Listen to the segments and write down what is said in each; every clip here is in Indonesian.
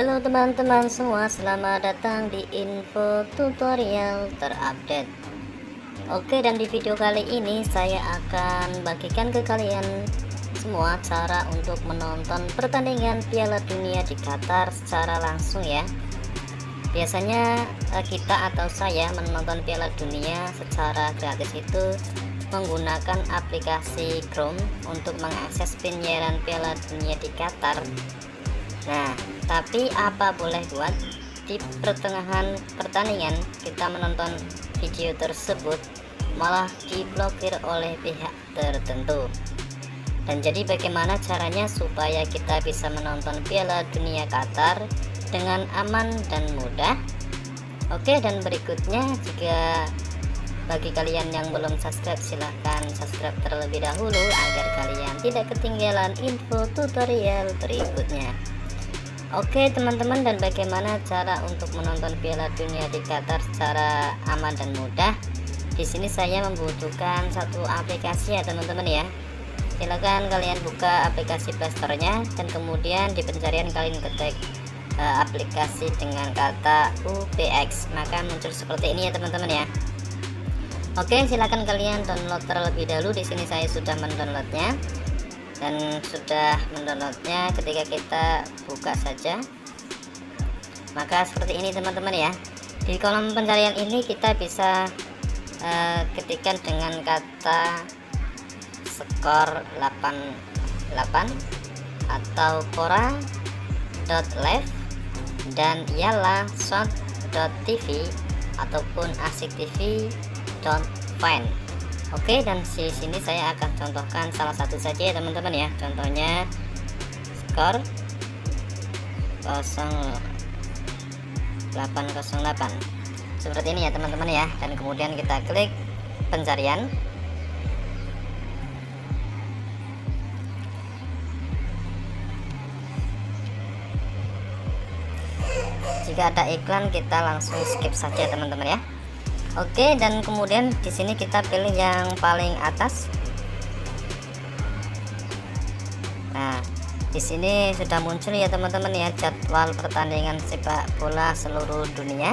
Halo teman-teman semua, selamat datang di info tutorial terupdate. Oke, dan di video kali ini saya akan bagikan ke kalian semua cara untuk menonton pertandingan Piala Dunia di Qatar secara langsung ya. Biasanya kita atau saya menonton Piala Dunia secara gratis itu menggunakan aplikasi Chrome untuk mengakses penyiaran Piala Dunia di Qatar. Nah, tapi apa boleh buat di pertengahan pertandingan kita menonton video tersebut malah diblokir oleh pihak tertentu. Dan jadi bagaimana caranya supaya kita bisa menonton Piala Dunia Qatar dengan aman dan mudah? Oke, dan berikutnya, jika bagi kalian yang belum subscribe, silahkan subscribe terlebih dahulu agar kalian tidak ketinggalan info tutorial berikutnya. Oke teman-teman, dan bagaimana cara untuk menonton Piala Dunia di Qatar secara aman dan mudah? Di sini saya membutuhkan satu aplikasi ya teman-teman ya. Silakan kalian buka aplikasi Play Store-nya dan kemudian di pencarian kalian ketik aplikasi dengan kata UPX, maka muncul seperti ini ya teman-teman ya. Oke, silakan kalian download terlebih dahulu. Di sini saya sudah mendownloadnya. Dan sudah mendownloadnya, ketika kita buka saja maka seperti ini teman-teman ya. Di kolom pencarian ini kita bisa ketikkan dengan kata skor 88 atau Quora.live dan Yalla Shot.tv ataupun AsikTV.find. Oke, dan di sini saya akan contohkan salah satu saja ya teman-teman ya. Contohnya skor 0808 seperti ini ya teman-teman ya. Dan kemudian kita klik pencarian. Jika ada iklan kita langsung skip saja teman-teman ya. Oke, dan kemudian di sini kita pilih yang paling atas. Nah, di sini sudah muncul ya teman-teman ya jadwal pertandingan sepak bola seluruh dunia.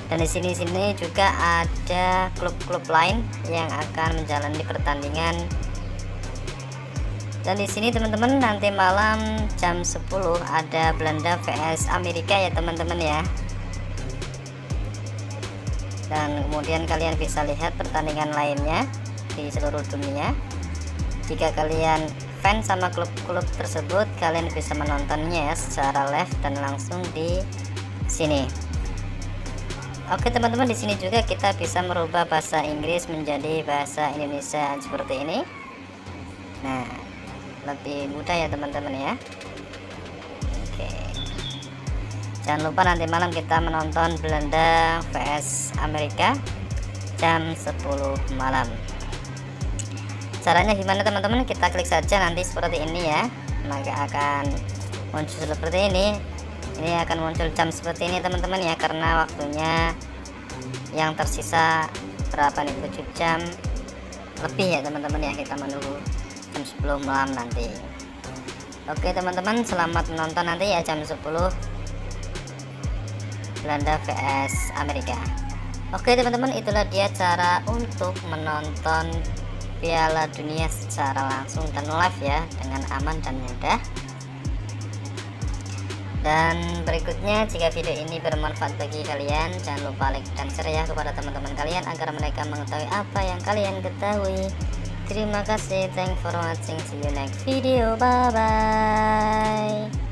Dan di sini juga ada klub-klub lain yang akan menjalani pertandingan. Dan di sini teman-teman, nanti malam jam 10 ada Belanda vs Amerika ya teman-teman ya. Dan kemudian kalian bisa lihat pertandingan lainnya di seluruh dunia. Jika kalian fans sama klub-klub tersebut, kalian bisa menontonnya ya secara live dan langsung di sini. Oke teman-teman, di sini juga kita bisa merubah bahasa Inggris menjadi bahasa Indonesia seperti ini. Nah, lebih mudah ya teman-teman ya. Oke, jangan lupa nanti malam kita menonton Belanda vs Amerika jam 10 malam. Caranya gimana teman-teman? Kita klik saja nanti seperti ini ya, maka akan muncul seperti ini. Ini akan muncul jam seperti ini teman-teman ya, karena waktunya yang tersisa berapa nih, 7 jam lebih ya teman-teman ya. Kita menunggu jam 10 malam nanti. Oke teman-teman, selamat menonton nanti ya jam 10 Belanda vs Amerika. Oke teman-teman, itulah dia cara untuk menonton Piala Dunia secara langsung dan live ya, dengan aman dan mudah. Dan berikutnya, jika video ini bermanfaat bagi kalian, jangan lupa like dan share ya kepada teman-teman kalian agar mereka mengetahui apa yang kalian ketahui. Terima kasih, thanks for watching, see you next video, bye bye.